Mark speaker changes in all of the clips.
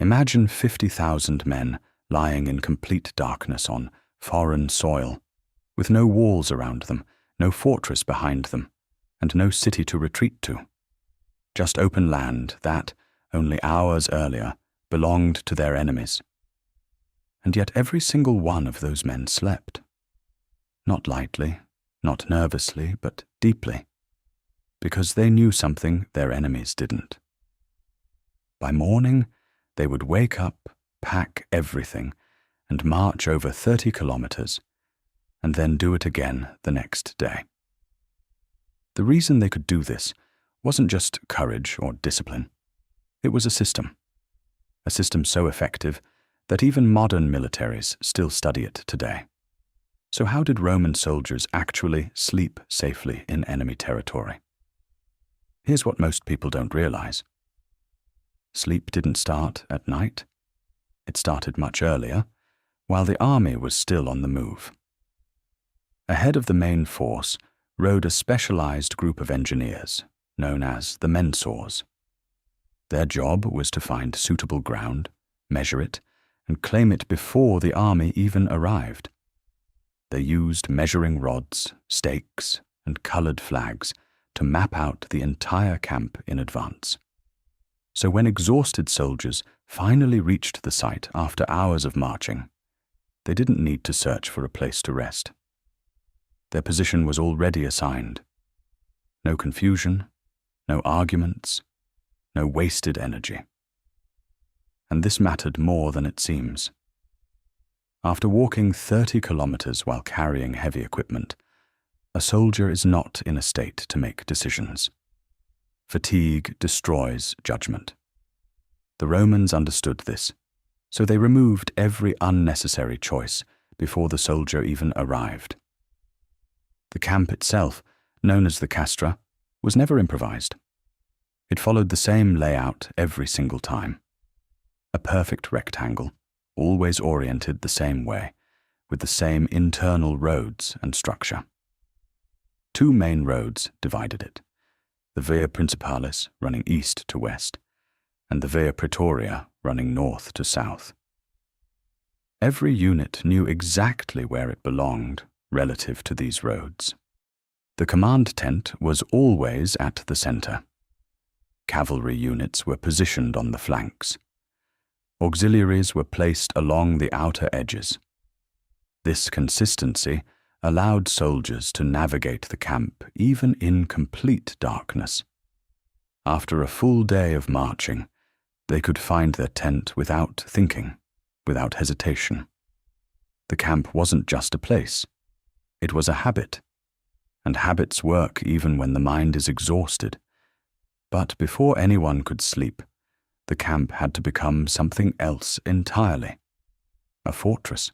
Speaker 1: Imagine 50,000 men lying in complete darkness on foreign soil, with no walls around them, no fortress behind them, and no city to retreat to. Just open land that, only hours earlier, belonged to their enemies. And yet every single one of those men slept. Not lightly, not nervously, but deeply, because they knew something their enemies didn't. By morning, they would wake up, pack everything, and march over 30 kilometers, and then do it again the next day. The reason they could do this wasn't just courage or discipline. It was a system so effective that even modern militaries still study it today. So how did Roman soldiers actually sleep safely in enemy territory? Here's what most people don't realize. Sleep didn't start at night. It started much earlier, while the army was still on the move. Ahead of the main force rode a specialized group of engineers, known as the mensors. Their job was to find suitable ground, measure it, and claim it before the army even arrived. They used measuring rods, stakes, and colored flags to map out the entire camp in advance. So when exhausted soldiers finally reached the site after hours of marching, they didn't need to search for a place to rest. Their position was already assigned. No confusion, no arguments, no wasted energy. And this mattered more than it seems. After walking 30 kilometers while carrying heavy equipment, a soldier is not in a state to make decisions. Fatigue destroys judgment. The Romans understood this, so they removed every unnecessary choice before the soldier even arrived. The camp itself, known as the castra, was never improvised. It followed the same layout every single time. A perfect rectangle, always oriented the same way, with the same internal roads and structure. Two main roads divided it, the Via Principalis running east to west, and the Via Praetoria running north to south. Every unit knew exactly where it belonged relative to these roads. The command tent was always at the center. Cavalry units were positioned on the flanks. Auxiliaries were placed along the outer edges. This consistency allowed soldiers to navigate the camp even in complete darkness. After a full day of marching, they could find their tent without thinking, without hesitation. The camp wasn't just a place. It was a habit, and habits work even when the mind is exhausted. But before anyone could sleep, the camp had to become something else entirely, a fortress.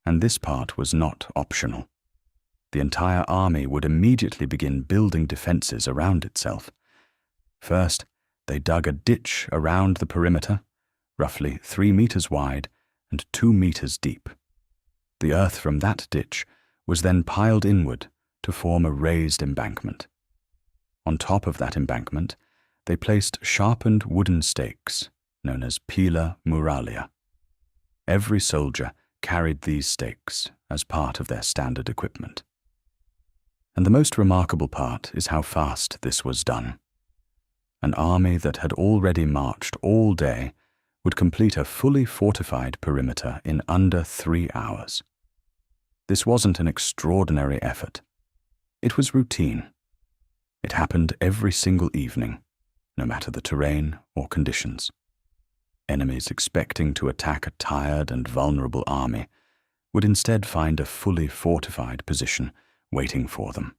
Speaker 1: And this part was not optional. The entire army would immediately begin building defenses around itself. First, they dug a ditch around the perimeter, roughly 3 meters wide and 2 meters deep. The earth from that ditch was then piled inward to form a raised embankment. On top of that embankment, they placed sharpened wooden stakes, known as pila muralia. Every soldier carried these stakes as part of their standard equipment. And the most remarkable part is how fast this was done. An army that had already marched all day would complete a fully fortified perimeter in under 3 hours. This wasn't an extraordinary effort. It was routine. It happened every single evening, no matter the terrain or conditions. Enemies expecting to attack a tired and vulnerable army would instead find a fully fortified position waiting for them.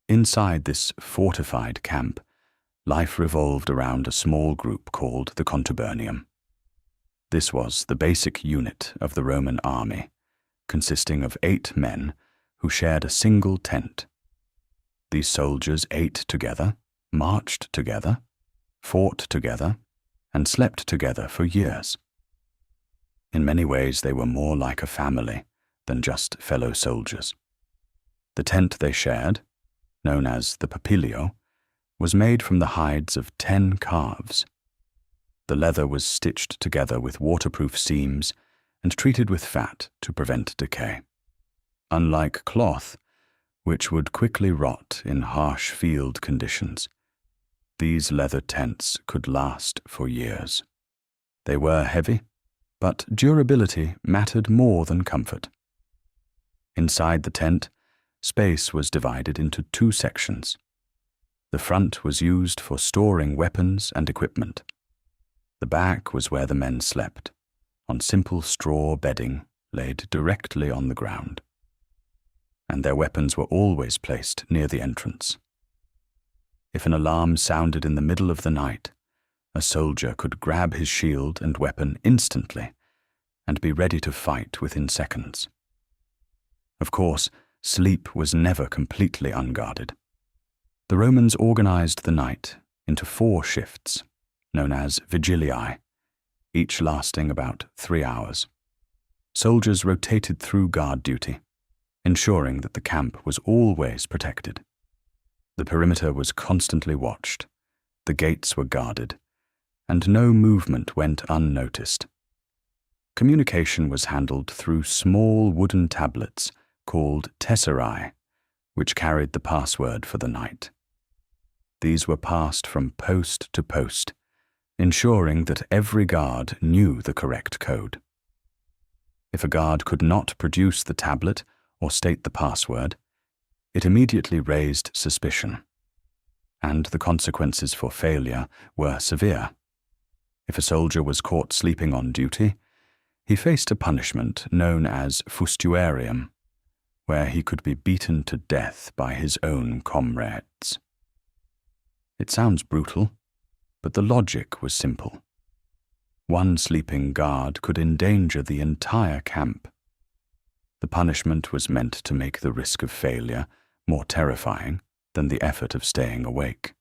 Speaker 1: Inside this fortified camp, life revolved around a small group called the contubernium. This was the basic unit of the Roman army, consisting of 8 men who shared a single tent. These soldiers ate together, marched together, fought together, and slept together for years. In many ways, they were more like a family than just fellow soldiers. The tent they shared, known as the papilio, was made from the hides of 10 calves. The leather was stitched together with waterproof seams and treated with fat to prevent decay. Unlike cloth, which would quickly rot in harsh field conditions, these leather tents could last for years. They were heavy, but durability mattered more than comfort. Inside the tent, space was divided into two sections. The front was used for storing weapons and equipment. The back was where the men slept, on simple straw bedding laid directly on the ground. And their weapons were always placed near the entrance. If an alarm sounded in the middle of the night, a soldier could grab his shield and weapon instantly and be ready to fight within seconds. Of course, sleep was never completely unguarded. The Romans organized the night into 4 shifts, known as vigiliae, each lasting about 3 hours. Soldiers rotated through guard duty, ensuring that the camp was always protected. The perimeter was constantly watched, the gates were guarded, and no movement went unnoticed. Communication was handled through small wooden tablets called tesserae, which carried the password for the night. These were passed from post to post, ensuring that every guard knew the correct code. If a guard could not produce the tablet or state the password, it immediately raised suspicion, and the consequences for failure were severe. If a soldier was caught sleeping on duty, he faced a punishment known as fustuarium, where he could be beaten to death by his own comrades. It sounds brutal, but the logic was simple. One sleeping guard could endanger the entire camp. The punishment was meant to make the risk of failure more terrifying than the effort of staying awake.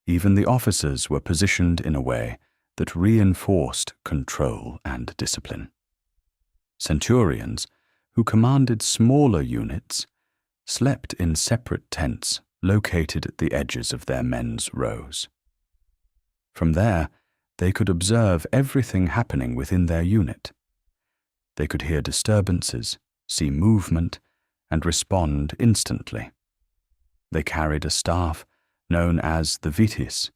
Speaker 1: Even the officers were positioned in a way that reinforced control and discipline. Centurions, who commanded smaller units, slept in separate tents located at the edges of their men's rows. From there, they could observe everything happening within their unit. They could hear disturbances, see movement, and respond instantly. They carried a staff known as the vitis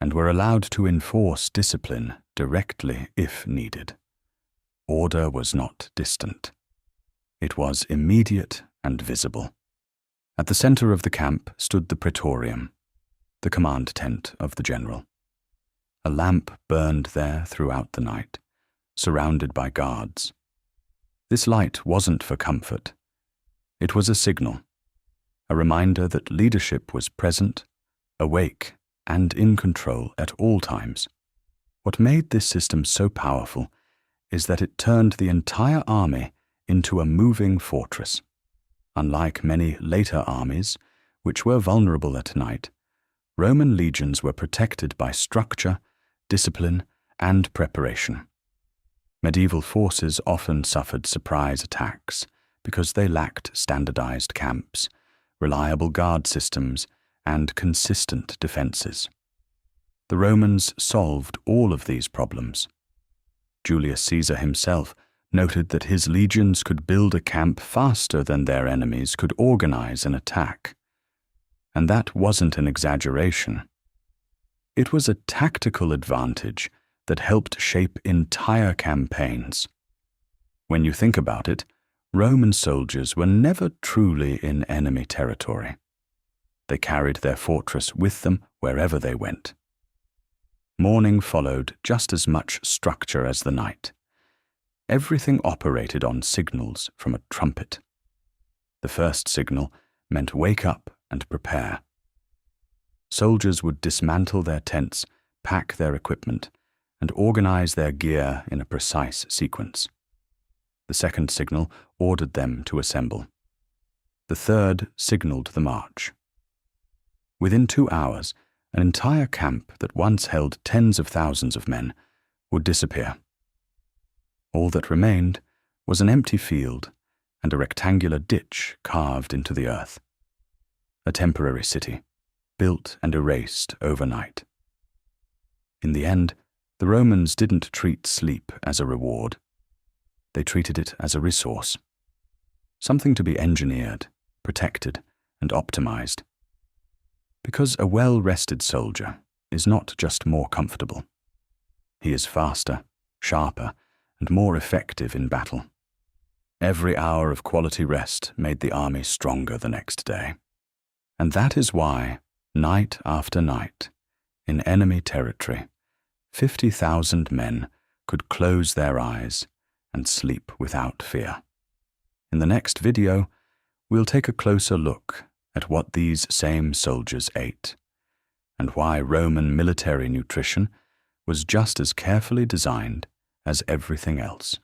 Speaker 1: and were allowed to enforce discipline directly if needed. Order was not distant. It was immediate and visible. At the center of the camp stood the praetorium, the command tent of the general. A lamp burned there throughout the night, surrounded by guards. This light wasn't for comfort. It was a signal, a reminder that leadership was present, awake, and in control at all times. What made this system so powerful is that it turned the entire army into a moving fortress. Unlike many later armies, which were vulnerable at night, Roman legions were protected by structure, discipline, and preparation. Medieval forces often suffered surprise attacks because they lacked standardized camps, reliable guard systems, and consistent defenses. The Romans solved all of these problems. Julius Caesar himself noted that his legions could build a camp faster than their enemies could organize an attack. And that wasn't an exaggeration. It was a tactical advantage that helped shape entire campaigns. When you think about it, Roman soldiers were never truly in enemy territory. They carried their fortress with them wherever they went. Morning followed just as much structure as the night. Everything operated on signals from a trumpet. The first signal meant wake up and prepare. Soldiers would dismantle their tents, pack their equipment, and organize their gear in a precise sequence. The second signal ordered them to assemble. The third signaled the march. Within 2 hours, an entire camp that once held tens of thousands of men would disappear. All that remained was an empty field and a rectangular ditch carved into the earth. A temporary city, built and erased overnight. In the end, The Romans didn't treat sleep as a reward. They treated it as a resource, something to be engineered, protected, and optimized. Because a well-rested soldier is not just more comfortable. He is faster, sharper, and more effective in battle. Every hour of quality rest made the army stronger the next day. And that is why, night after night, in enemy territory, 50,000 men could close their eyes and sleep without fear. In the next video, we'll take a closer look at what these same soldiers ate, and why Roman military nutrition was just as carefully designed as everything else.